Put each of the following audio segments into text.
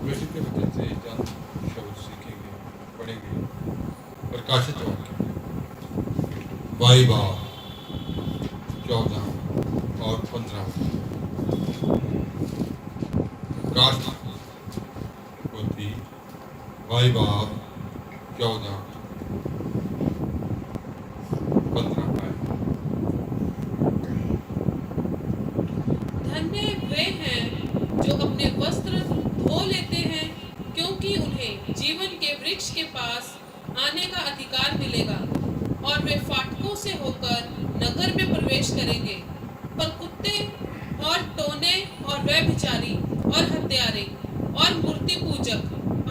वैसे के वजह से चंद शब्द सीखेंगे, पढ़ेंगे। प्रकाशित वाक्य 22 बार 14 और 15 प्रकाशित पोथी 22 बार 14 15 धन्य वे हैं जो अपने वस्त्र धो लेते हैं, क्योंकि उन्हें जीवन के वृक्ष के पास आने का अधिकार मिलेगा और वे फाटकों से होकर नगर में प्रवेश करेंगे। पर कुत्ते और टोने और व्यभिचारी और हत्यारे और मूर्ति पूजक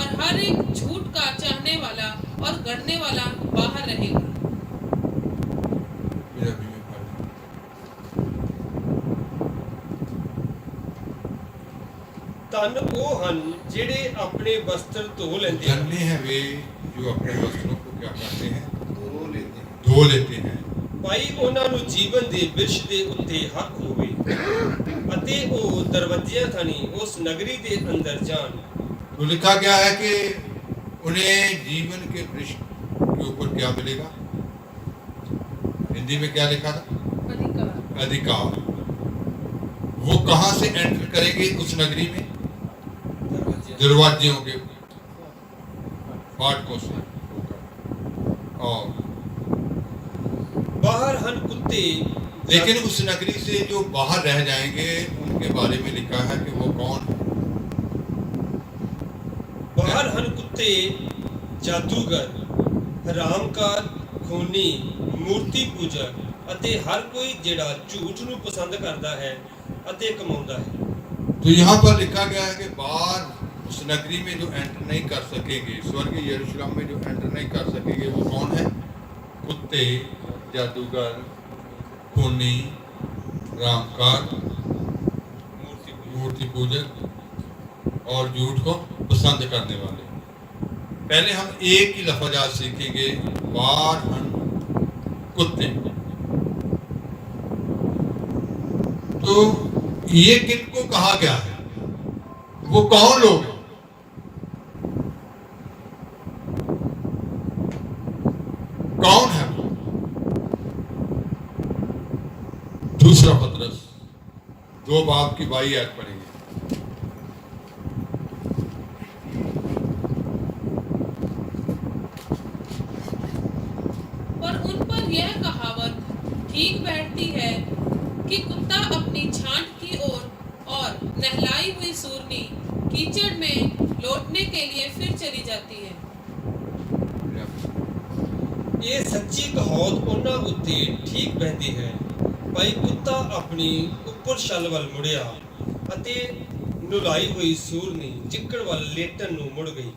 और हर एक झूठ का चाहने वाला और गढ़ने वाला बाहर रहेगा। ਧਨ ਉਹ ਹਨ ਜਿਹੜੇ ਆਪਣੇ ਵਸਤਰ ਧੋ ਲੈਂਦੇ ਹਨ। धन्य है वे जो अपने वस्त्रों को क्या करते हैं, धो लेते हैं। ਭਾਈ ਉਹਨਾਂ ਨੂੰ ਜੀਵਨ ਦੇ ਬਿਰਸ਼ ਦੇ ਉੱਤੇ ਹੱਕ ਹੋਵੇ ਅਤੇ ਉਹ ਦਰਵਾਜ਼ਿਆਂ ਥਣੀ ਉਸ ਨਗਰੀ ਦੇ ਅੰਦਰ ਜਾਣ। तो लिखा गया है कि उन्हें जीवन के वृक्ष के ऊपर क्या मिलेगा? हिंदी में क्या लिखा था? अधिकार। वो कहां से एंटर करेंगे उस नगरी में? दरवाजियों के फाटकों से होकर। और बाहर हन कुत्ते, लेकिन उस नगरी से जो बाहर रह जाएंगे उनके बारे में लिखा है कि वो कौन है? बाहर हन कुत्ते, जादूगर, हरामकार, खूनी, मूर्ति पूजक ਅਤੇ हर कोई ਜਿਹੜਾ ਝੂਠ ਨੂੰ ਪਸੰਦ ਕਰਦਾ ਹੈ ਅਤੇ ਕਮਾਉਂਦਾ ਹੈ। तो यहाँ पर लिखा गया है कि बाहर उस नगरी में जो एंटर नहीं कर सकेंगे, स्वर्गीय यरूशलेम में जो एंटर नहीं कर सकेंगे, वो कौन है? कुत्ते, जादूगर, खूनी, रामकार, मूर्ति पूजक और झूठ को पसंद करने वाले। पहले हम एक ही लफ्ज आज सीखेंगे, बारहन कुत्ते। तो ये किनको कहा गया है? वो कौन लोग हैं? कौन है वो? दूसरा पतरस 2 बाब की 22 आयत पढ़ेंगे। पर उन पर यह कहावत ठीक बैठती है कि कुत्ता अपनी छांट की ओर और नहलाई हुई सूरनी कीचड़ में लौटने के लिए फिर चली जाती है। ਇਹ ਸੱਚੀ ਕਹਾਵਤ ਉਹਨਾਂ ਉੱਤੇ ਠੀਕ ਬਹਿੰਦੀ ਹੈ। ਭਾਈ ਕੁੱਤਾ ਆਪਣੀ ਉੱਪਰ ਛੱਲ ਵੱਲ ਮੁੜਿਆ ਅਤੇ ਨੁਲਾਈ ਹੋਈ ਸੂਰਨੀ ਚਿੱਕੜ ਵੱਲ ਲੇਟਣ ਨੂੰ ਮੁੜ ਗਈ।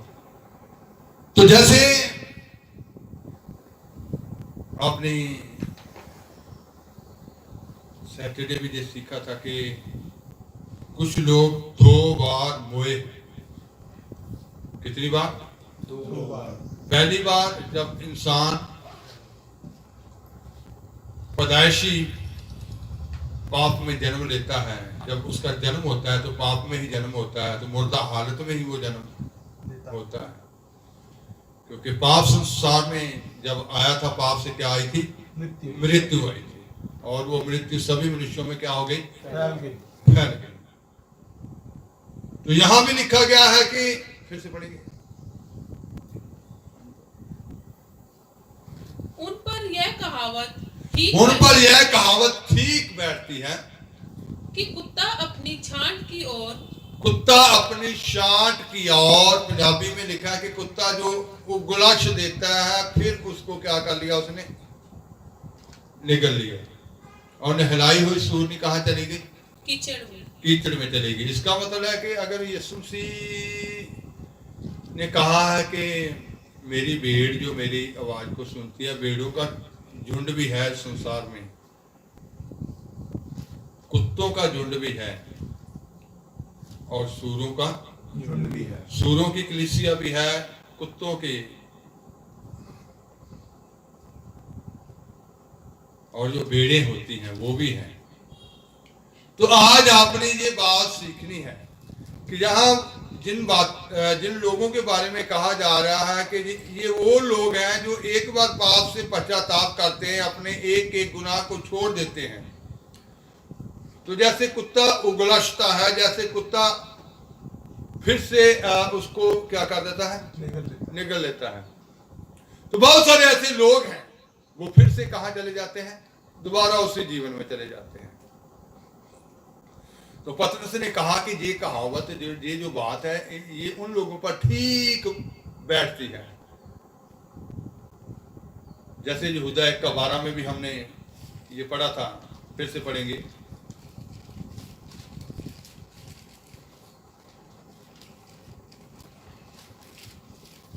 तो जैसे आपने सैटरडे भी ये सीखा था कि कुछ लोग 2 बार मोए। कितनी बार? 2 बार। पहली बार जब इंसान पैदाइशी पाप में जन्म लेता है, जब उसका जन्म होता है तो पाप में ही जन्म होता है, तो मुर्दा हालत में ही वो जन्म होता है। क्योंकि पाप संसार में जब आया था, पाप से क्या आई थी? मृत्यु आई थी। और वो मृत्यु सभी मनुष्यों में क्या हो गई? फैल गई। तो यहां भी लिखा गया है कि, फिर से पढ़ेंगे, उन पर यह कहावत ठीक बैठती है कि कुत्ता अपनी छांट की ओर, कुत्ता अपनी छांट की ओर। पंजाबी में लिखा है कि कुत्ता जो वो गुलाश देता है, फिर उसको क्या कर लिया उसने? निगल लिया। और नहलाई हुई सूरनी कहाँ चली गई? कीचड़ में चली गई। इसका मतलब है कि अगर यीशु मसीह ने कहा है कि मेरी भेड़ जो मेरी आवाज को सुनती है, भेड़ों का झुंड भी है संसार में, कुत्तों का झुंड भी है और सूरों का झुंड भी है। सूरों की कलीसिया भी है, कुत्तों की, और जो भेड़ें होती हैं वो भी हैं। तो आज आपने ये बात सीखनी है कि जहां जिन लोगों के बारे में कहा जा रहा है कि ये वो लोग हैं जो एक बार पाप से पश्चाताप करते हैं, अपने एक एक गुनाह को छोड़ देते हैं। तो जैसे कुत्ता उगलसता है, जैसे कुत्ता फिर से उसको क्या कर देता है, निगल लेता है। तो बहुत सारे ऐसे लोग हैं, वो फिर से कहां चले जाते हैं, दोबारा उसी जीवन में चले जाते हैं। तो पतरस ने कहा कि ये कहावत, ये जो बात है, ये उन लोगों पर ठीक बैठती है। जैसे यहूदा 1:12 में भी हमने ये पढ़ा था, फिर से पढ़ेंगे।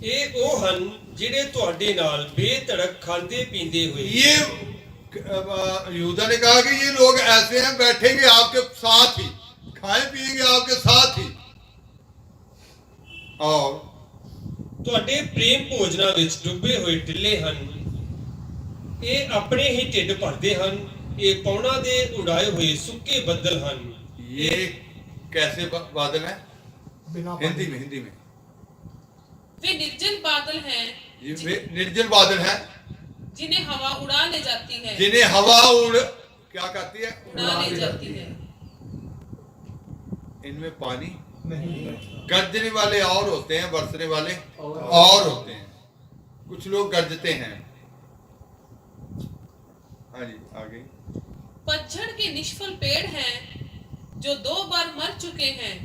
ਇਹ ਉਹ ਹਨ ਜਿਹੜੇ ਤੁਹਾਡੇ ਨਾਲ ਬੇਧੜਕ ਖਾਂਦੇ ਪੀਂਦੇ ਹੋਏ। ये यहूदा ने कहा कि ये लोग ऐसे हैं, बैठेंगे आपके साथ ही, खाए पिएंगे आपके साथ ही, और ਤੁਹਾਡੇ ਪ੍ਰੇਮ ਭੋਜਨਾਂ ਵਿੱਚ ਡੁੱਬੇ ਹੋਏ ਟਿੱਲੇ ਹਨ। ਇਹ ਆਪਣੇ ਹੀ ਢਿੱਡ ਭਰਦੇ ਹਨ। ਇਹ ਪੌਣਾ ਦੇ ਉਡਾਏ ਹੋਏ ਸੁੱਕੇ ਬੱਦਲ ਹਨ। ये कैसे बादल हैं? हिंदी में वे निर्जल बादल हैं, वे निर्जल बादल हैं जिन्हें हवा उड़ा ले जाती है, जिन्हें हवा क्या करती है, उड़ा ले जाती है। इनमें पानी नहीं। गरजने वाले और होते हैं, बरसने वाले और होते हैं। कुछ लोग गरजते हैं। हाँ जी, आगे। पतझड़ के निष्फल पेड़ हैं जो 2 बार मर चुके हैं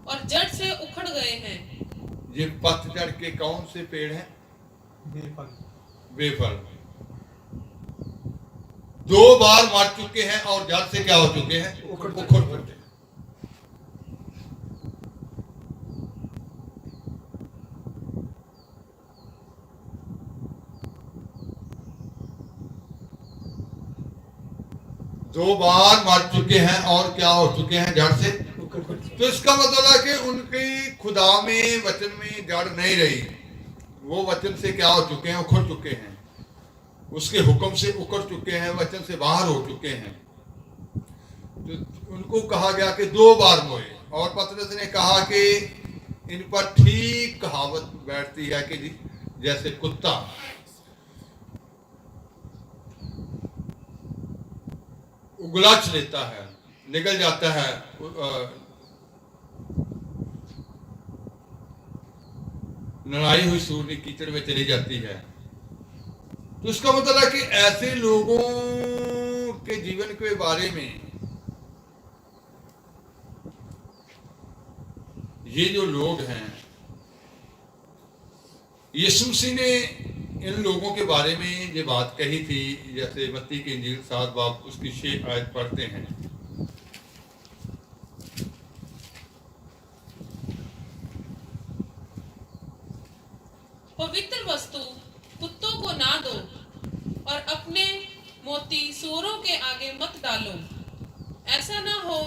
और जड़ से उखड़ गए हैं। ये पतझड़ के कौन से पेड़ हैं? बेफल। 2 बार मर चुके हैं और जड़ से क्या हो चुके हैं, उखड़ चुके हैं। दो बार मर चुके हैं और क्या हो चुके हैं, जड़ से। तो इसका मतलब है कि उनकी खुदा में, वचन में जड़ नहीं रही। वो वचन से क्या हो चुके हैं, उखड़ चुके हैं। उसके हुक्म से उखड़ चुके हैं, वचन से बाहर हो चुके हैं। तो उनको कहा गया कि 2 बार मोए। और पतरस ने कहा कि इन पर ठीक कहावत बैठती है कि जैसे कुत्ता उगलाच लेता है, निकल जाता है, लड़ाई हुई सूर्य कीचड़ में चली जाती है। तो इसका मतलब है कि ऐसे लोगों के जीवन के बारे में ये जो लोग हैं, यीशु मसीह ने इन लोगों के बारे में ये बात कही थी। जैसे मत्ती की इंजील 7 बाब उसकी 6 आयत पढ़ते हैं। पवित्र वस्तु कुत्तों को ना दो और अपने मोती सूअरों के आगे मत डालो, ऐसा ना हो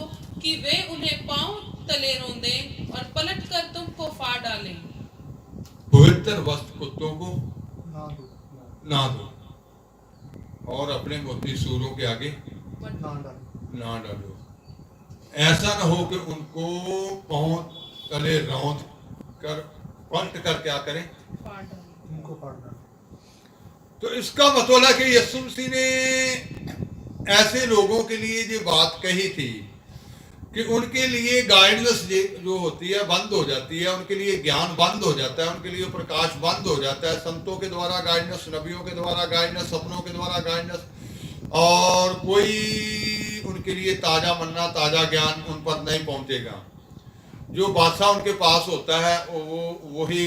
कि वे उन्हें पांव तले रौंदें और पलटकर तुमको फाड़ डालें। पवित्र वस्तु कुत्तों को ना दो और अपने मोती सूरों के आगे ना डालो। ऐसा ना हो कि उनको पांव तले रौंद कर पलट कर क्या करें, उनको फाड़ डालें। तो इसका मतलब है कि यीशु मसीह ने ऐसे लोगों के लिए ये बात कही थी कि उनके लिए गाइडेंस जो होती है बंद हो जाती है, उनके लिए ज्ञान बंद हो जाता है, उनके लिए प्रकाश बंद हो जाता है। संतों के द्वारा गाइडेंस, नबियों के द्वारा गाइडेंस, सपनों के द्वारा गाइडेंस, और कोई उनके लिए ताजा मन्ना, ताजा ज्ञान उन पर नहीं पहुंचेगा। जो बादशाह उनके पास होता है वो ही।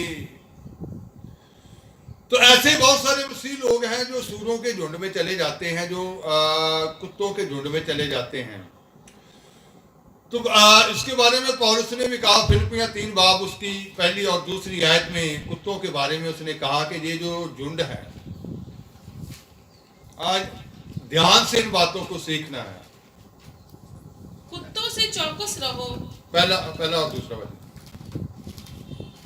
तो ऐसे बहुत सारे मसीह लोग हैं जो सूरों के झुंड में चले जाते हैं, जो कुत्तों के झुंड में चले जाते हैं। तो इसके बारे में पौलुस ने भी कहा, फिलिपियों 3 बाब उसकी 1 और 2 आयत में कुत्तों के बारे में उसने कहा कि ये जो झुंड है, आज ध्यान से इन बातों को सीखना है। कुत्तों से चौकस रहो। पहला और दूसरा वचन।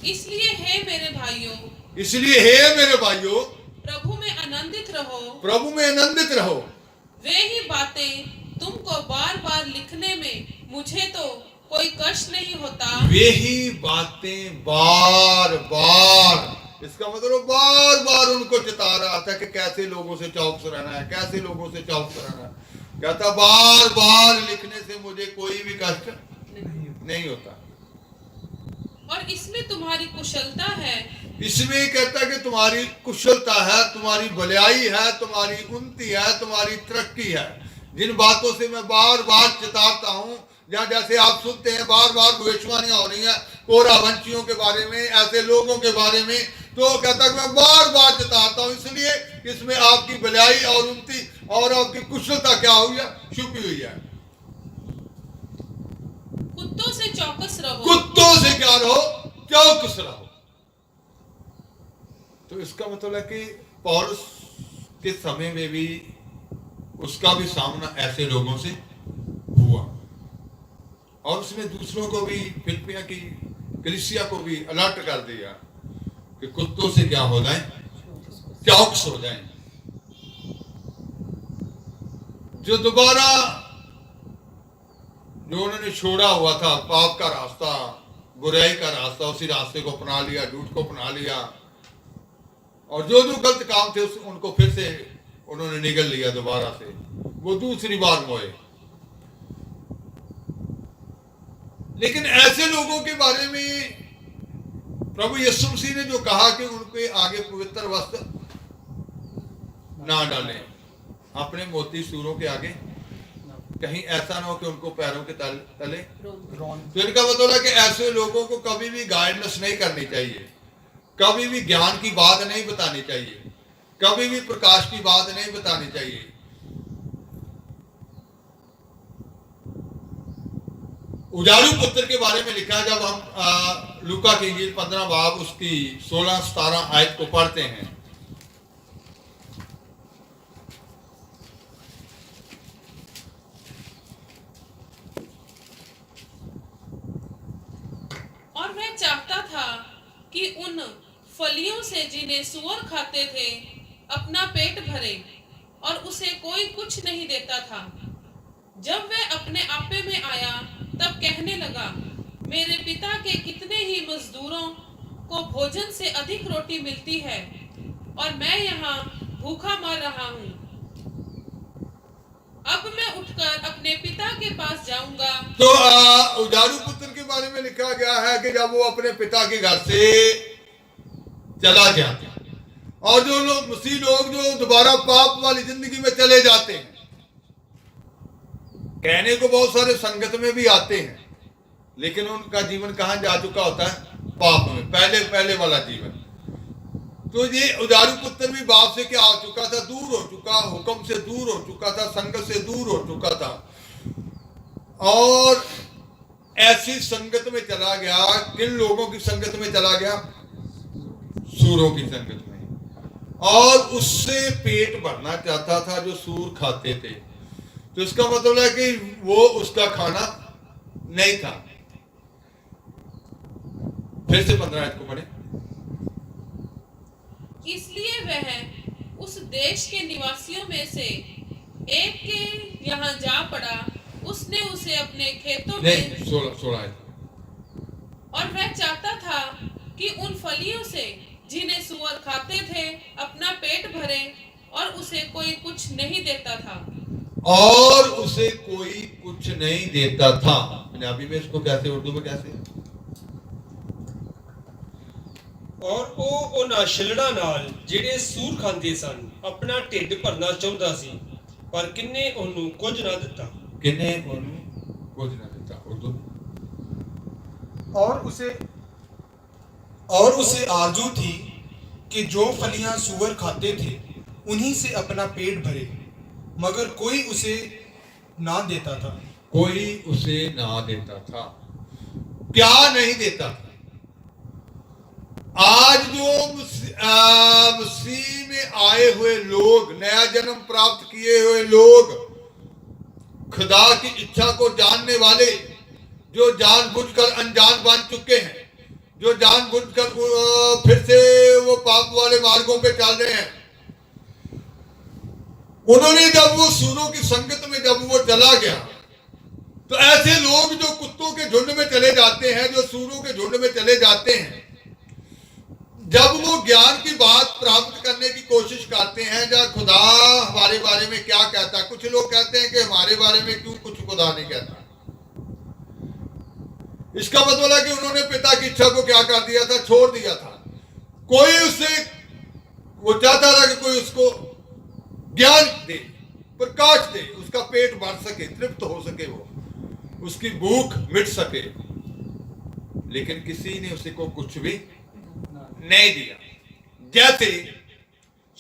इसलिए हे मेरे भाइयों, इसलिए हे मेरे भाइयों, प्रभु में आनंदित रहो। प्रभु में आनंदित रहो। वे ही बातें तुमको बार बार लिखने में मुझे तो कोई कष्ट नहीं होता। वही बातें बार बार, इसका मतलब बार बार उनको चिता रहा था कि कैसे लोगों से चौकस रहना है, कैसे लोगों से चौकस रहना है। कहता बार बार लिखने से मुझे कोई भी कष्ट नहीं होता। और इसमें तुम्हारी कुशलता है। इसमें कहता है कि तुम्हारी कुशलता है, तुम्हारी भलाई है, तुम्हारी उन्नति है, तुम्हारी तरक्की है। जिन बातों से मैं बार बार चिताता हूँ, जहाँ जैसे आप सुनते हैं बार बार भविष्यवाणियां हो रही हैं कोरा वंशियों के बारे में, ऐसे लोगों के बारे में, तो कहता है मैं बार बार चिताता हूँ, इसलिए इसमें आपकी भलाई और उन्नति और आपकी कुशलता क्या हुई है, छुपी हुई है। कुत्तों से चौकस रहो। कुत्तों से क्या रहो, चौकस रहो। तो इसका मतलब है कि पौलुस के समय में भी उसका भी सामना ऐसे लोगों से हुआ, और उसने दूसरों को भी, फिलिपिया की कलीसिया को भी अलर्ट कर दिया कि कुत्तों से क्या हो जाए, चौकस हो जाए। जो दोबारा जो उन्होंने छोड़ा हुआ था पाप का रास्ता, बुराई का रास्ता, उसी रास्ते को अपना लिया, झूठ को अपना लिया, और जो जो गलत काम थे उनको फिर से उन्होंने निगल लिया दोबारा से, वो दूसरी बार मोए। लेकिन ऐसे लोगों के बारे में प्रभु यीशु मसीह ने जो कहा कि उनके आगे पवित्र वस्त्र ना डालें, अपने मोती सूरों के आगे, कहीं ऐसा ना हो कि उनको पैरों के तले। तो इनका मतलब है कि ऐसे लोगों को कभी भी गाइडेंस नहीं करनी चाहिए, कभी भी ज्ञान की बात नहीं बतानी चाहिए, कभी भी प्रकाश की बात नहीं बतानी चाहिए। उजाड़ू पुत्र के बारे में लिखा है, जब हम लूका की इंजील 15 बाब उसकी 16-17 आयत को पढ़ते हैं, और वह चाहता था कि उन फलियों से जिन्हें सूअर खाते थे अपना पेट भरे, और उसे कोई कुछ नहीं देता था। जब वह अपने आपे में आया तब कहने लगा, मेरे पिता के कितने ही मजदूरों को भोजन से अधिक रोटी मिलती है, और मैं यहाँ भूखा मर रहा हूँ। अब मैं उठकर अपने पिता के पास जाऊंगा। तो उजाड़ू पुत्र के बारे में लिखा गया है कि जब वो अपने पिता के घर से चला गया, और जो लोग मसीह लोग जो दोबारा पाप वाली जिंदगी में चले जाते हैं, कहने को बहुत सारे संगत में भी आते हैं, लेकिन उनका जीवन कहां जा चुका होता है, पाप में, पहले वाला जीवन। तो ये उजाड़ू पुत्र भी बाप से क्या हो चुका था, दूर हो चुका, हुक्म से दूर हो चुका था, संगत से दूर हो चुका था, और ऐसी संगत में चला गया। किन लोगों की संगत में चला गया, सूरों की संगत में, और उससे पेट भरना चाहता था जो सूर खाते थे। तो इसका मतलब है कि वो उसका खाना नहीं था। फिर से 15 आयत को पढ़े। इसलिए वह उस देश के निवासियों में से एक के यहाँ जा पड़ा, उसने उसे अपने खेतों में 16 आयत। और वह चाहता था कि उन फलियों से जिन्हें सूअर खाते थे अपना पेट भरे, और उसे कोई कुछ नहीं देता था। और उसे कोई कुछ नहीं देता था। पंजाबी में इसको कैसे, उर्दू में कैसे? और ਉਹ ਉਹਨਾਂ ਛਿਲੜਾਂ ਨਾਲ ਜਿਹੜੇ ਸੂਰ ਖਾਂਦੇ ਸਨ ਆਪਣਾ ਢਿੱਡ ਭਰਨਾ ਚਾਹੁੰਦਾ ਸੀ, ਪਰ ਕਿੰਨੇ ਉਹਨੂੰ ਕੁਝ ਨਾ ਦਿੱਤਾ। किन्ने कुछ ना देता। उर्दू। और उसे आरजू थी कि जो फलियां सूअर खाते थे उन्हीं से अपना पेट भरे, मगर कोई उसे ना देता था। कोई उसे ना देता था। क्या नहीं देता था? आज जो मसीह में आए हुए लोग, नया जन्म प्राप्त किए हुए लोग, खुदा की इच्छा को जानने वाले, जो जानबूझकर अनजान बन चुके हैं, जो जानबूझकर फिर से वो पाप वाले मार्गों पे चल रहे हैं, उन्होंने जब वो सूरों की संगत में जब वो चला गया, तो ऐसे लोग जो कुत्तों के झुंड में चले जाते हैं, जो सूरों के झुंड में चले जाते हैं, जब वो ज्ञान की बात प्राप्त करने की कोशिश करते हैं, जब खुदा हमारे बारे में क्या कहता है, कुछ लोग कहते हैं कि हमारे बारे में क्यों कुछ खुदा नहीं कहता। इसका मतलब है कि उन्होंने पिता की इच्छा को क्या कर दिया था, छोड़ दिया था। कोई उसे, वो चाहता था कि कोई उसको ज्ञान दे, प्रकाश दे, उसका पेट भर सके, तृप्त हो सके, वो उसकी भूख मिट सके, लेकिन किसी ने उसे को कुछ भी नहीं दिया। जैसे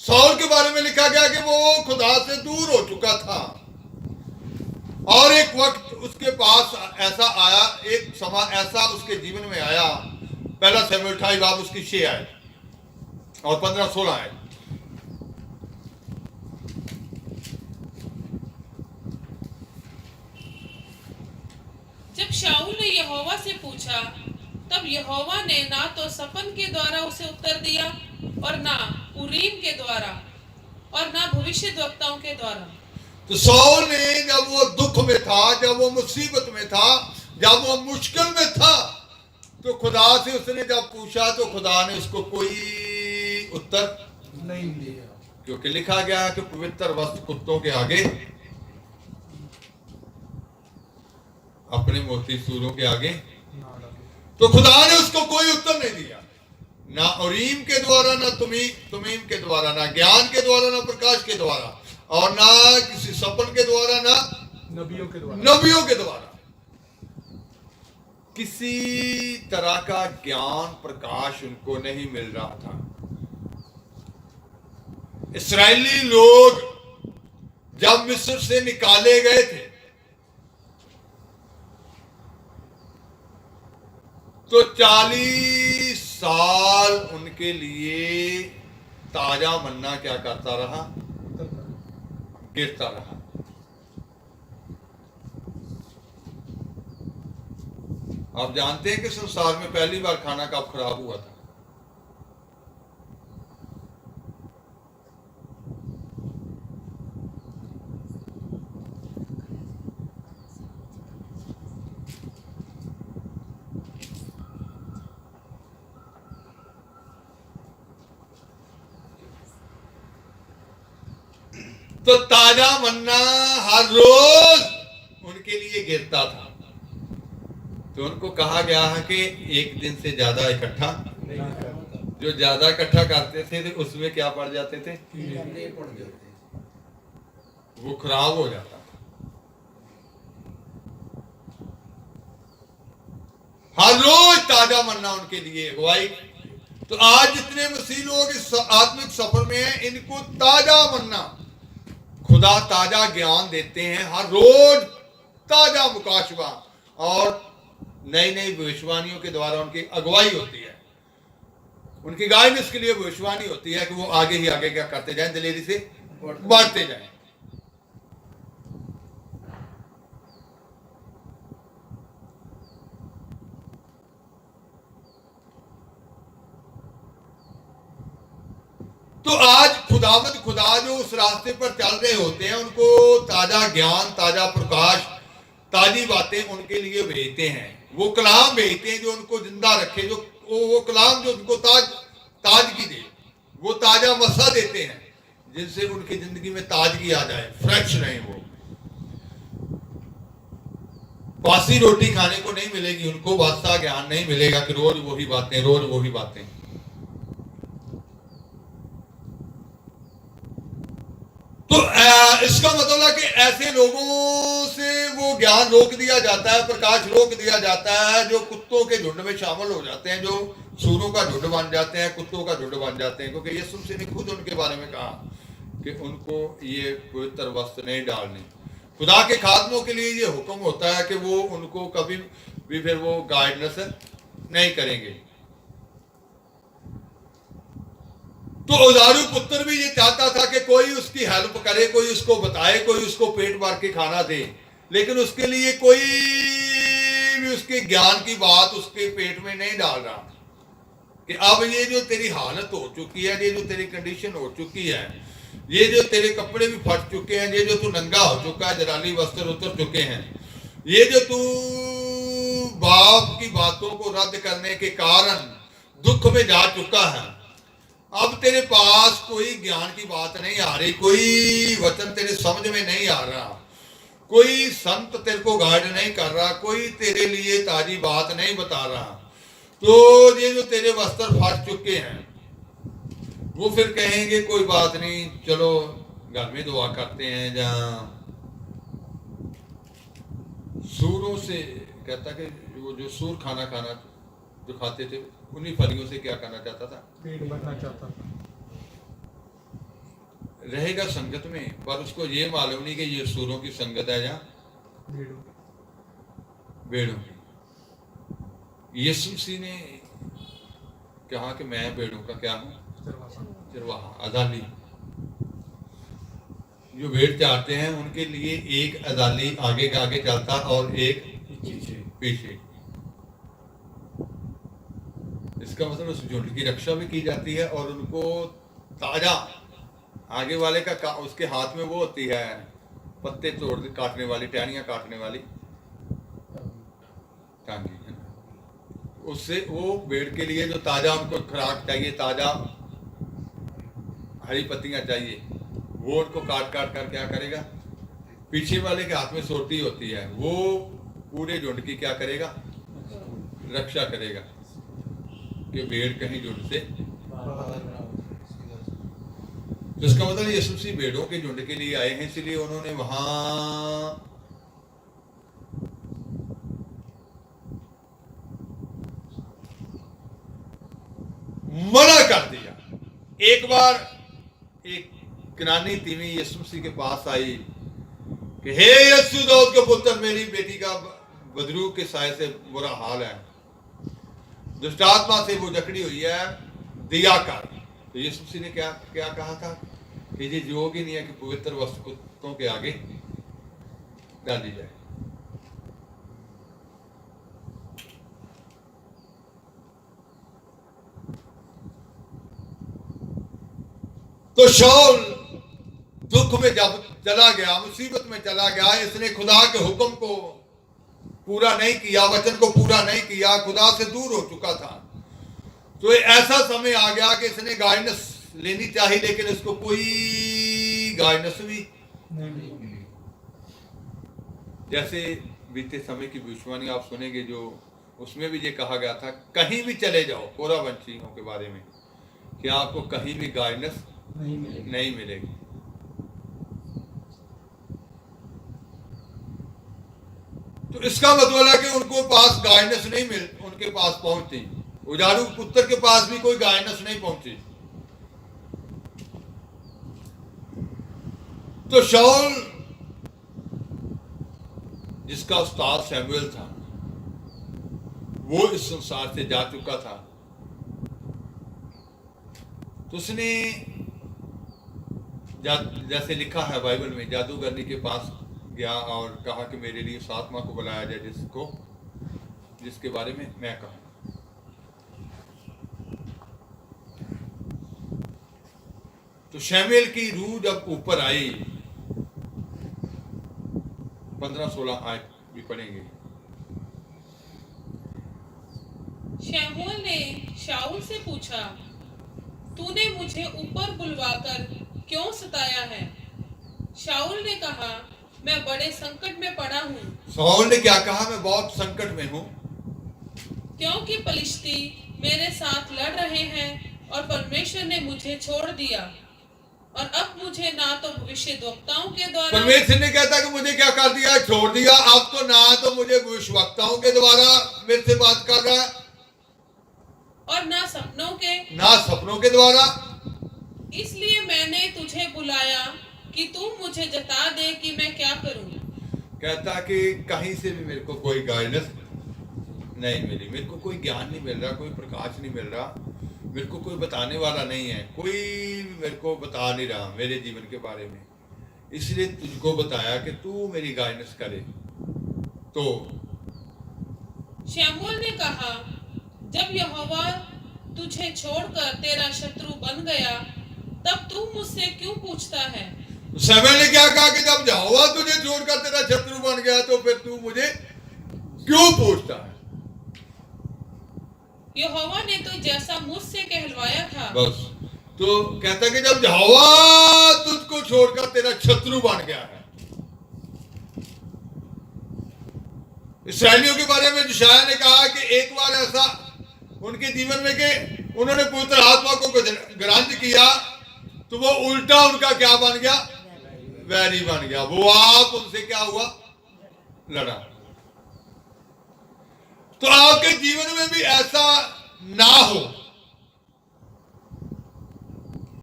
सौल के बारे में लिखा गया कि वो खुदा से दूर हो चुका था, और एक वक्त उसके पास ऐसा आया, एक समय ऐसा उसके जीवन में आया, पहला शमूएल 28 बाब उसकी 6 आए और 15-16 आए। जब शाऊल ने यहोवा से पूछा, तब यहोवा ने ना तो सपन के द्वारा उसे उत्तर दिया, और ना उरीम के द्वारा, और ना भविष्यद्वक्ताओं के द्वारा। तो सौल ने जब वो दुख में था, जब वो मुसीबत में था, जब वो मुश्किल में था, तो खुदा से उसने जब पूछा तो खुदा ने उसको कोई उत्तर नहीं दिया, क्योंकि लिखा गया है कि पवित्र वस्त्र कुत्तों के आगे, अपने मोती सूरों के आगे। तो खुदा ने उसको कोई उत्तर नहीं दिया, ना उरीम के द्वारा, ना तुमीम के द्वारा, ना ज्ञान के द्वारा, ना प्रकाश के द्वारा, और ना किसी सपन के द्वारा, ना नबियों के द्वारा। किसी तरह का ज्ञान प्रकाश उनको नहीं मिल रहा था। इस्राएली लोग जब मिस्र से निकाले गए थे, तो 40 साल उनके लिए ताजा मन्ना क्या करता रहा, गिरता रहा। आप जानते हैं कि संसार में पहली बार खाना कब खराब हुआ था? तो ताजा मन्ना हर रोज उनके लिए गिरता था। तो उनको कहा गया है कि एक दिन से ज्यादा इकट्ठा, जो ज्यादा इकट्ठा करते थे तो उसमें क्या पड़ जाते थे, वो खराब हो जाता था। हर रोज ताजा मन्ना उनके लिए अगुवाई। तो आज जितने मसीह लोग इस आत्मिक सफर में हैं, इनको ताजा मन्ना, खुदा ताजा ज्ञान देते हैं, हर रोज ताजा मुकाशवा और नई नई भविष्यवाणियों के द्वारा उनकी अगुवाई होती है, उनकी गाइडेंस के लिए भविष्यवाणी होती है कि वो आगे ही आगे क्या करते जाएं, दिलेरी से बढ़ते जाएं। तो आज खुदा जो उस रास्ते पर चल रहे होते हैं, उनको ताजा ज्ञान, ताजा प्रकाश, ताजी बातें उनके लिए भेजते हैं। वो कलाम भेजते हैं जो उनको जिंदा रखे, जो वो कलाम जो उनको ताजगी दे, वो ताजा मसा देते हैं जिनसे उनकी जिंदगी में ताजगी आ जाए, फ्रेश रहे। वो बासी रोटी खाने को नहीं मिलेगी उनको, बासा ज्ञान नहीं मिलेगा कि रोज वही बातें, रोज वही बातें। तो इसका मतलब है कि ऐसे लोगों से वो ज्ञान रोक दिया जाता है, प्रकाश रोक दिया जाता है, जो कुत्तों के झुंड में शामिल हो जाते हैं, जो सूरों का झुंड बन जाते हैं, कुत्तों का झुंड बन जाते हैं। क्योंकि यीशु मसीह ने खुद उनके बारे में कहा कि उनको ये पवित्र वस्त्र नहीं डालने। खुदा के खादमों के लिए ये हुक्म होता है कि वो उनको कभी भी फिर वो गाइडेंस नहीं करेंगे। तो उदारू पुत्र भी ये चाहता था कि कोई उसकी हेल्प करे, कोई उसको बताए, कोई उसको पेट भर के खाना दे, लेकिन उसके लिए कोई भी उसके ज्ञान की बात उसके पेट में नहीं डाल रहा कि अब ये जो तेरी हालत हो चुकी है, ये जो तेरी कंडीशन हो चुकी है, ये जो तेरे कपड़े भी फट चुके हैं, ये जो तू नंगा हो चुका है, जराली वस्त्र उतर चुके हैं, ये जो तू बाप की बातों को रद्द करने के कारण दुख में जा चुका है, अब तेरे पास कोई ज्ञान की बात नहीं आ रही, कोई वचन तेरे समझ में नहीं आ रहा, कोई संत तेरे को गाइड नहीं कर रहा, कोई तेरे लिए ताजी बात नहीं बता रहा, तो ये जो तेरे वस्त्र फट चुके हैं वो फिर कहेंगे कोई बात नहीं, चलो घर में दुआ करते हैं। जहाँ सूरों से कहता कि वो जो सूर खाना जो खाते थे उन्हीं फलियों से क्या करना चाहता था, पेट भरना चाहता था। रहेगा संगत में, पर उसको ये मालूम नहीं कि ये सूरों की संगत है या भेड़ों की। यीशु मसीह ने कहा कि मैं भेड़ों का क्या हूं, चरवाहा, अदाली। जो भेड़ चाहते हैं उनके लिए एक अदाली आगे का आगे चलता और एक पीछे। इसका मतलब उस झुंड की रक्षा भी की जाती है और उनको ताजा आगे वाले का उसके हाथ में वो होती है पत्ते तोड़ काटने वाली, टहनियां काटने वाली टांगी है, उससे वो भेड़ के लिए जो ताजा उनको खुराक चाहिए, ताजा हरी पत्तियां चाहिए, वो उनको काट काट कर क्या करेगा, पीछे वाले के हाथ में सोटी होती है, वो पूरे झुंड की क्या करेगा, रक्षा करेगा कि भेड़ कहीं झुंड से। तो इसका मतलब यीशु मसीह भेड़ों के झुंड के लिए आए हैं, इसलिए उन्होंने वहां मना कर दिया। एक बार एक कनानी तीवी यीशु मसीह के पास आई कि हे यीशु दाऊद के पुत्र, मेरी बेटी का बदरू के साय से बुरा हाल है, दुष्टात्मा से वो जकड़ी हुई है, दिया कर। तो यीशु मसीह ने क्या क्या कहा था कि ये योग ही नहीं है कि पवित्र वस्तु कुत्तों के आगे डाली जाए। तो शाऊल दुख में जब चला गया, मुसीबत में चला गया, इसने खुदा के हुक्म को पूरा नहीं किया, वचन को पूरा नहीं किया, खुदा से दूर हो चुका था। तो ऐसा समय आ गया कि इसने गाइडेंस लेनी चाहिए, लेकिन इसको कोई गाइडेंस भी नहीं मिली। जैसे बीते समय की भविष्यवाणी आप सुनेंगे, जो उसमें भी ये कहा गया था, कहीं भी चले जाओ, कोरावंशियों के बारे में, कि आपको कहीं भी गाइडेंस नहीं मिलेगी। तो इसका मतलब है कि उनको पास गाइडेंस नहीं मिल, उनके पास पहुंची, उजाड़ू पुत्र के पास भी कोई गाइडेंस नहीं पहुंची। तो शाऊल जिसका उस्ताद शमूएल था, वो इस संसार से जा चुका था। तो उसने जैसे लिखा है बाइबल में, जादूगरनी के पास गया और कहा कि मेरे लिए उस आत्मा को बुलाया जाए जिसके बारे में मैं कहूं। तो शमूएल की रूह जब ऊपर आई, 15-16 आयत भी पढ़ेंगे। शमूएल ने शाऊल से पूछा, तूने मुझे ऊपर बुलवाकर क्यों सताया है? शाऊल ने कहा, मैं बड़े संकट में पड़ा हूँ। शाऊल ने क्या कहा? मैं बहुत संकट में हूँ, क्योंकि पलिश्ती मेरे साथ लड़ रहे हैं और परमेश्वर ने मुझे छोड़ दिया, और अब मुझे ना तो भविष्यद्वक्ताओं के द्वारा, परमेश्वर ने कहता कि मुझे क्या कर दिया, छोड़ दिया। अब तो ना तो मुझे भविष्यवक्ताओं के द्वारा मेरे से बात कर रहा है, और ना सपनों के द्वारा। इसलिए मैंने तुझे बुलाया कि तू मुझे जता दे कि मैं क्या करूं। कहता कि कहीं से भी मेरे को कोई गाइडेंस नहीं मिली, मेरे को कोई ज्ञान नहीं मिल रहा, कोई प्रकाश नहीं मिल रहा, मेरे को कोई बताने वाला नहीं है, कोई मेरे को बता नहीं रहा मेरे जीवन के बारे में। इसलिए तुझको बताया कि तू मेरी गाइडेंस करे। तो शमूएल ने कहा, जब यहोवा तुझे छोड़कर तेरा शत्रु बन गया, तब तू मुझसे क्यों पूछता है? समय ने क्या कहा कि जब यहोवा तुझे छोड़कर तेरा शत्रु बन गया तो फिर तू मुझे क्यों पूछता है? यहोवा ने तो जैसा मुझसे कहलवाया था, बस तो कहता कि जब यहोवा तुझको छोड़कर तेरा शत्रु बन गया है। इस्राएलियों के बारे में यशायाह ने कहा कि एक बार ऐसा उनके जीवन में कि उन्होंने पवित्र आत्मा को ग्रहण किया तो वो उल्टा उनका क्या बन गया? वैरी बन गया। वो आप उनसे क्या हुआ? लड़ा। तो आपके जीवन में भी ऐसा ना हो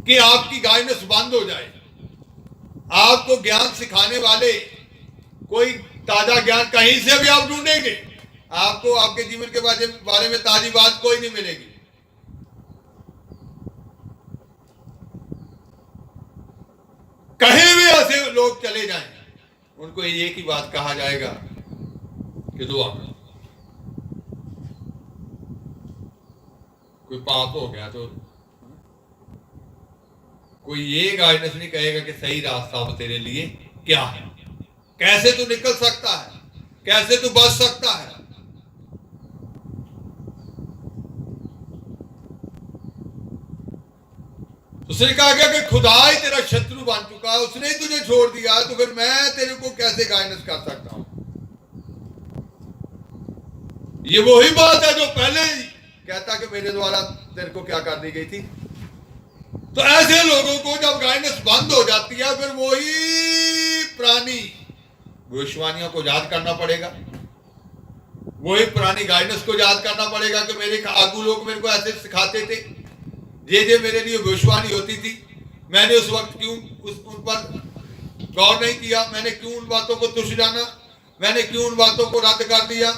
कि आपकी गाइडेंस बंद हो जाए। आपको ज्ञान सिखाने वाले कोई ताजा ज्ञान कहीं से भी आप ढूंढेंगे, आपको आपके जीवन के बारे में ताजी बात कोई नहीं मिलेगी। कहीं भी ऐसे लोग चले जाएं, उनको एक ही बात कहा जाएगा कि दुआ करो। कोई पाप हो गया तो कोई ये गाइडेंस नहीं कहेगा कि सही रास्ता अब तेरे लिए क्या है, कैसे तू निकल सकता है, कैसे तू बच सकता है। उसने कहा गया कि खुदा ही तेरा शत्रु बन चुका है, उसने ही तुझे छोड़ दिया, तो फिर मैं तेरे को कैसे गाइडेंस कर सकता हूं। ये वही बात है जो पहले कहता कि मेरे द्वारा तेरे को क्या कर दी गई थी। तो ऐसे लोगों को जब गाइडेंस बंद हो जाती है, फिर वही पुरानी भविष्यवाणियों को याद करना पड़ेगा, वही पुरानी गाइडेंस को याद करना पड़ेगा कि मेरे आगू लोग मेरे को ऐसे सिखाते थे, जे मेरे लिए भविष्यवाणी होती थी, मैंने उस वक्त क्यों उन पर गौर नहीं किया, मैंने क्यों उन बातों को तुच्छ जाना, मैंने क्यों उन बातों को रद्द कर दिया।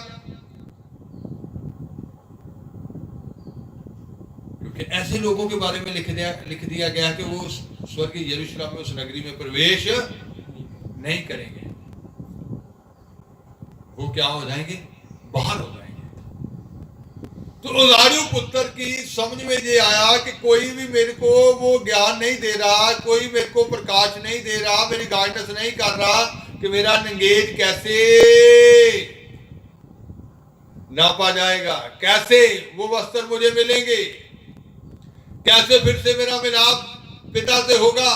क्योंकि ऐसे लोगों के बारे में लिख दिया गया कि वो स्वर्गीय यरूशलेम में उस नगरी में प्रवेश नहीं करेंगे, वो क्या हो जाएंगे? बाहर हो जाएंगे। तो उदारियों पुत्र की समझ में ये आया कि कोई भी मेरे को वो ज्ञान नहीं दे रहा, कोई मेरे को प्रकाश नहीं दे रहा, मेरी गाइडेंस नहीं कर रहा कि मेरा निगेज कैसे नापा जाएगा, कैसे वो वस्त्र मुझे मिलेंगे, कैसे फिर से मेरा मिलाप पिता से होगा,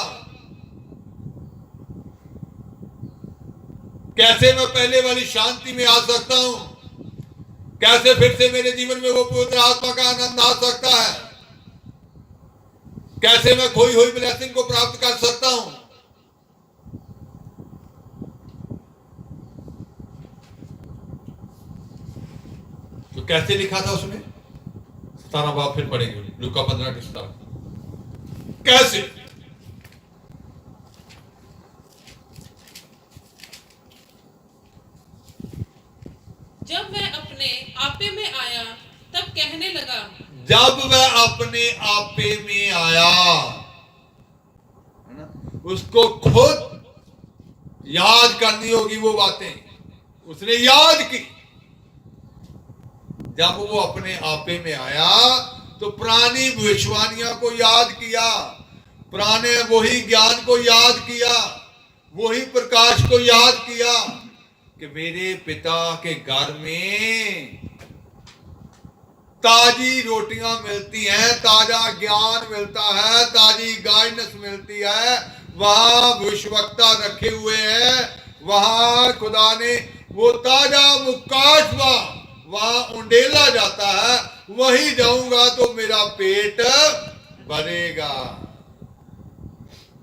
कैसे मैं पहले वाली शांति में आ सकता हूं, कैसे फिर से मेरे जीवन में वो पवित्र आत्मा का आनंद आ सकता है, कैसे मैं खोई हुई ब्लेसिंग को प्राप्त कर सकता हूं। तो कैसे लिखा था उसने? 17 बाब फिर पढ़ेंगे, लूका 15:17। कैसे? जब वह अपने आपे में आया तब कहने लगा, जब वह अपने आपे में आया, उसको खुद याद करनी होगी वो बातें, उसने याद की। जब वो अपने आपे में आया तो पुरानी भविष्यवाणियों को याद किया, पुराने वही ज्ञान को याद किया, वही प्रकाश को याद किया कि मेरे पिता के घर में ताजी रोटियां मिलती हैं, ताजा ज्ञान मिलता है, ताजी गाइडेंस मिलती है, वहां भविष्यवक्ता रखे हुए हैं, वहां खुदा ने वो ताजा मुकाशवा वहां उंडेला जाता है, वहीं जाऊंगा तो मेरा पेट भरेगा।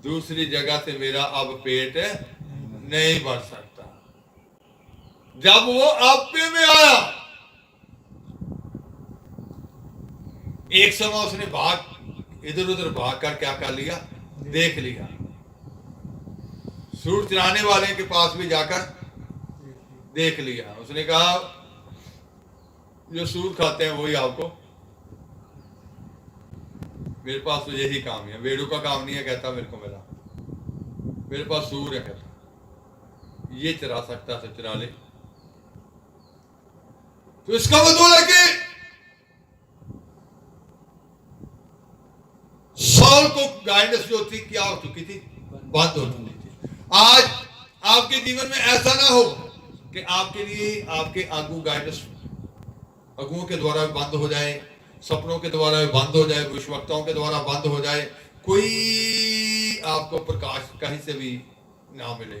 दूसरी जगह से मेरा अब पेट नहीं भर सकता। जब वो आपे में आया, एक समय उसने भाग इधर उधर भाग कर क्या कर लिया? देख लिया। सूर चराने वाले के पास भी जाकर देख लिया। उसने कहा जो सूर खाते हैं वही आपको, मेरे पास तो यही काम है, वेड़ों का काम नहीं है। कहता मेरे को मिला, मेरे पास सूर है, कहता ये चरा सकता है, चरा ले। तो इसका मतलब है कि सॉल को गाइडेंस जो थी क्या हो चुकी थी? बंद हो चुकी थी। आज आपके जीवन में ऐसा ना हो कि आपके लिए आपके आगू गाइडेंस अगुओं के द्वारा बंद हो जाए, सपनों के द्वारा बंद हो जाए, भविष्यवक्ताओं के द्वारा बंद हो जाए, कोई आपको प्रकाश कहीं से भी ना मिले।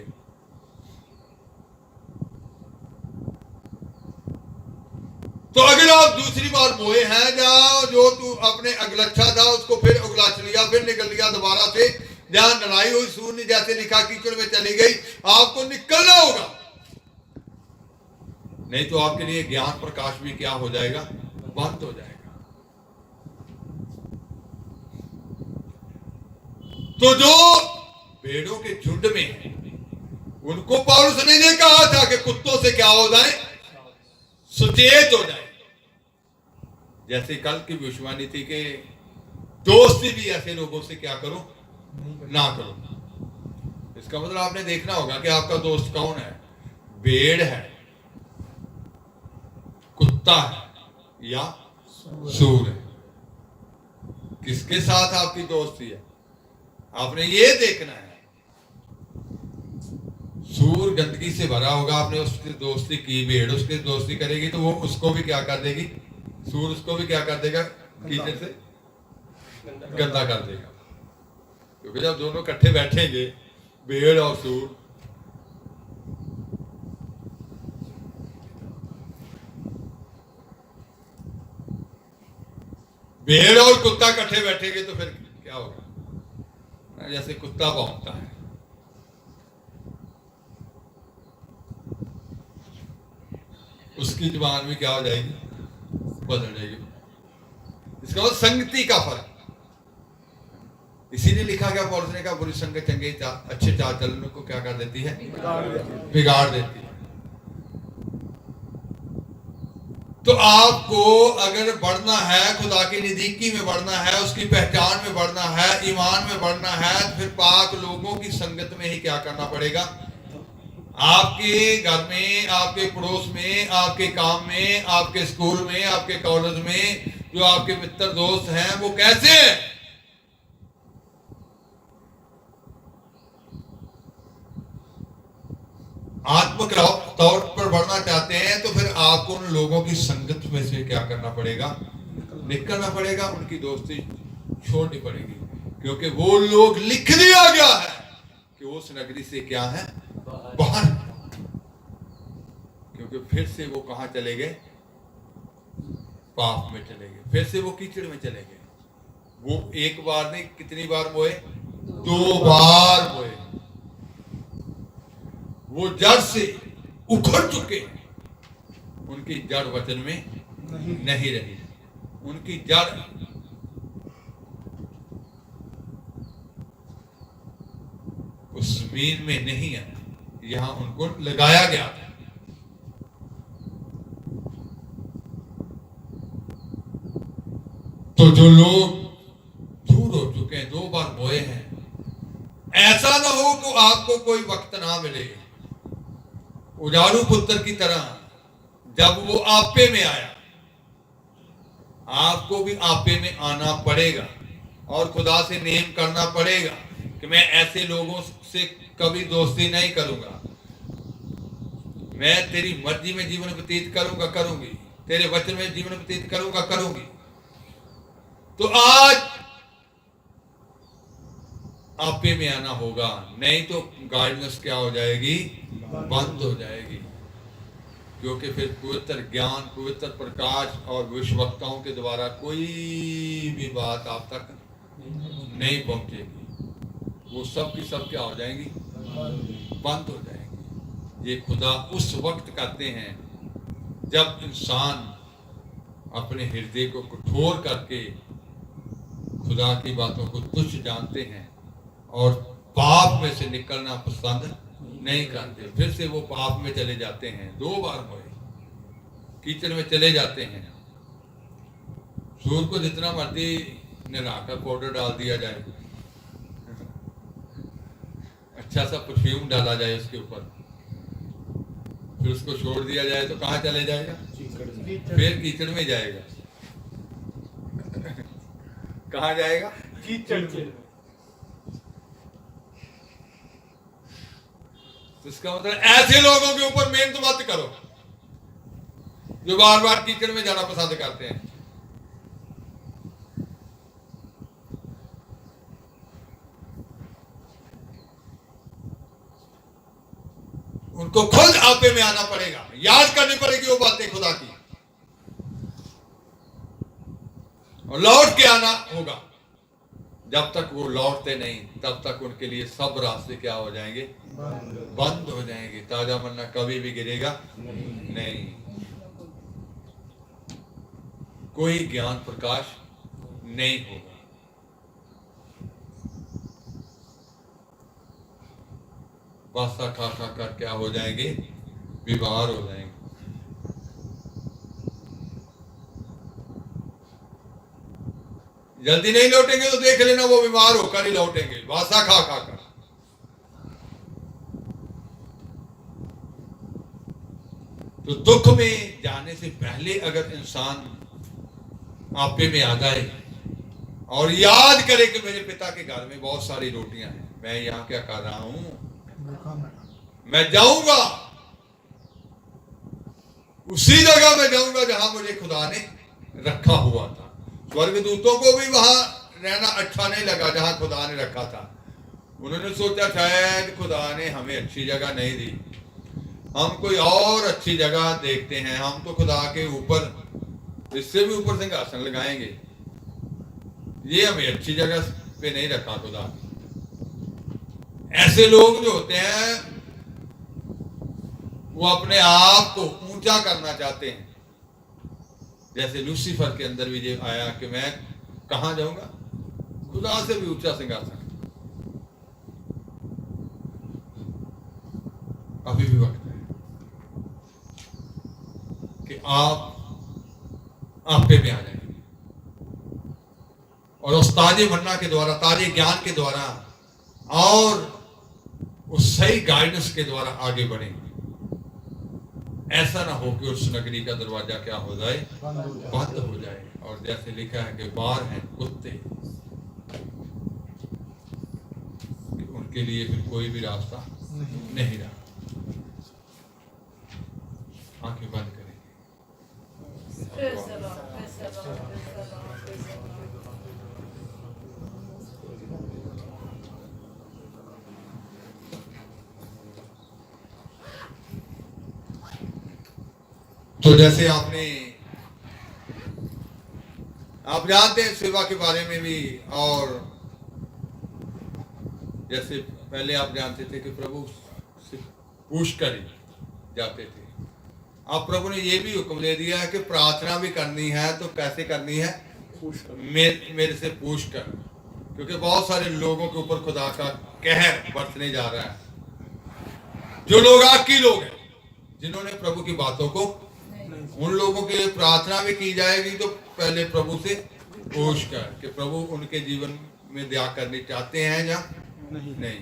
तो अगर आप दूसरी बार मोए हैं, जाओ जो तू अपने अगलच्छा था उसको फिर उगलाच लिया, फिर निकल लिया दोबारा से, जहां लड़ाई हुई सूर्य जैसे लिखा कीचड़ में चली गई, आपको निकलना होगा, नहीं तो आपके लिए ज्ञान प्रकाश भी क्या हो जाएगा, बंद हो जाएगा। तो जो भेड़ों के झुंड में है उनको पौलुस ने ये कहा था कि कुत्तों से क्या हो जाए, सुचेत हो जाए। जैसे कल की भविष्यवाणी थी कि दोस्ती भी ऐसे लोगों से क्या करो, ना करो। इसका मतलब आपने देखना होगा कि आपका दोस्त कौन है, भेड़ है, कुत्ता है या सूर है। किसके साथ आपकी दोस्ती है, आपने ये देखना है। सूर गंदगी से भरा होगा, आपने उसकी दोस्ती की, भेड़ उसकी दोस्ती करेगी तो वो उसको भी क्या कर देगी, सूर उसको भी क्या कर देगा, कीचड़ से गंदा कर देगा। क्योंकि जब दोनों इकट्ठे बैठेंगे, भेड़ और सूर, भेड़ और कुत्ता इकट्ठे बैठेंगे तो फिर क्या होगा, जैसे कुत्ता भौंकता है, उसकी जुबान भी क्या हो जाएगी, बदल जाएगी। इसका मतलब संगति का फर्क। इसीलिए लिखा गया, पौलुस ने कहा बुरी संगत चंगे अच्छे चाल चलन को क्या कर देती है, बिगाड़ देती है। तो आपको अगर बढ़ना है, खुदा की नजदीकी में बढ़ना है, उसकी पहचान में बढ़ना है, ईमान में बढ़ना है, तो फिर पाक लोगों की संगत में ही क्या करना पड़ेगा। आपके घर में, आपके पड़ोस में, आपके काम में, आपके स्कूल में, आपके कॉलेज में जो आपके मित्र दोस्त हैं वो कैसे हैं, आत्मिक तौर पर बढ़ना चाहते हैं तो फिर आपको उन लोगों की संगत में से क्या करना पड़ेगा, निकलना पड़ेगा, उनकी दोस्ती छोड़नी पड़ेगी। क्योंकि वो लोग लिख दिया गया है कि वो उस नगरी से क्या है, बाहर। क्योंकि फिर से वो कहां चले गए, पाप में चले गए, फिर से वो कीचड़ में चले गए। वो एक बार नहीं, कितनी बार मोए, 2 बार मोए। वो जड़ से उखड़ चुके हैं, उनकी जड़ वचन में नहीं रही, उनकी जड़ उस जमीन में नहीं है, यहां उनको लगाया गया था। तो जो लोग दूर हो चुके हैं, 2 बार बोए हैं, ऐसा ना हो कि आपको कोई वक्त ना मिले। उजाड़ू पुत्र की तरह जब वो आपे में आया, आपको भी आपे में आना पड़ेगा और खुदा से नेम करना पड़ेगा कि मैं ऐसे लोगों से कभी दोस्ती नहीं करूंगा, मैं तेरी मर्जी में जीवन व्यतीत करूंगा, करूंगी, तेरे वचन में जीवन व्यतीत करूंगा, करूंगी। तो आज आपे में आना होगा, नहीं तो गाइडेंस क्या हो जाएगी, बंद हो जाएगी। क्योंकि फिर पवित्र ज्ञान, पवित्र प्रकाश और भविष्यवक्ताओं के द्वारा कोई भी बात आप तक नहीं पहुंचेगी। वो सब की सब क्या हो जाएंगी, बंद हो जाएंगी। ये खुदा उस वक्त करते हैं जब इंसान अपने हृदय को कठोर करके खुदा की बातों को तुच्छ जानते हैं और पाप में से निकलना पसंद नहीं करते। फिर से वो पाप में चले जाते हैं, 2 बार हुए, कीचड़ में चले जाते हैं। सूर को जितना मर्जी नहलाकर पाउडर डाल दिया जाए, अच्छा सा परफ्यूम डाला जाए उसके ऊपर, फिर उसको छोड़ दिया जाए तो कहां चले जाएगा, फिर कीचड़ में जाएगा। कहां जाएगा, कीचड़ में। तो इसका मतलब ऐसे लोगों के ऊपर मेहनत मत करो जो बार बार कीचड़ में जाना पसंद करते हैं। उनको खुद आपे में आना पड़ेगा, याद करनी पड़ेगी वो बातें खुदा की, और लौट के आना होगा। जब तक वो लौटते नहीं तब तक उनके लिए सब रास्ते क्या हो जाएंगे? बंद हो जाएंगे। ताजा मन्ना कभी भी गिरेगा नहीं। कोई ज्ञान प्रकाश नहीं होगा। पास्ता खा खा कर क्या हो जाएंगे? बीमार हो जाएंगे। जल्दी नहीं लौटेंगे तो देख लेना वो बीमार होकर ही लौटेंगे, वासा खा खा कर। तो दुख में जाने से पहले अगर इंसान आपे में आ जाए और याद करे कि मेरे पिता के घर में बहुत सारी रोटियां हैं, मैं यहाँ क्या कर रहा हूं, मैं जाऊंगा उसी जगह में जाऊंगा जहां मुझे खुदा ने रखा हुआ था। स्वर्गदूतों को भी वहां रहना अच्छा नहीं लगा जहां खुदा ने रखा था। उन्होंने सोचा शायद खुदा ने हमें अच्छी जगह नहीं दी, हम कोई और अच्छी जगह देखते हैं, हम तो खुदा के ऊपर इससे भी ऊपर सिंहासन लगाएंगे, ये हमें अच्छी जगह पे नहीं रखा खुदा। ऐसे लोग जो होते हैं वो अपने आप को ऊंचा करना चाहते हैं। जैसे लूसीफर के अंदर भी ये आया कि मैं कहां जाऊंगा, खुदा से भी ऊंचा सिंहासन। अभी भी वक्त है कि आप आपे में आ जाएंगे और उस ताजे मन्ना के द्वारा, ताजे ज्ञान के द्वारा और उस सही गाइडेंस के द्वारा आगे बढ़ेंगे। ऐसा ना हो कि उस नगरी का दरवाजा क्या हो जाए? बंद हो जाए। और जैसे लिखा है कि बाहर हैं कुत्ते, कि उनके लिए फिर कोई भी रास्ता नहीं रहा। आंखें बंद करें। तो जैसे आप जानते हैं सेवा के बारे में भी, और जैसे पहले आप जानते थे कि प्रभु से पूछ कर ही जाते थे। अब प्रभु ने ये भी हुक्म दे दिया है कि प्रार्थना भी करनी है तो कैसे करनी है? मेरे से पूछ कर, क्योंकि बहुत सारे लोगों के ऊपर खुदा का कहर बरसने जा रहा है। जो लोग आकी लोग हैं, जिन्होंने प्रभु की बातों को, उन लोगों के लिए प्रार्थना भी की जाएगी तो पहले प्रभु से पूछ कर कि प्रभु उनके जीवन में दया करनी चाहते हैं या नहीं।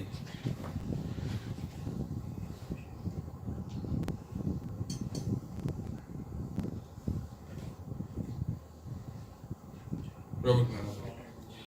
प्रभु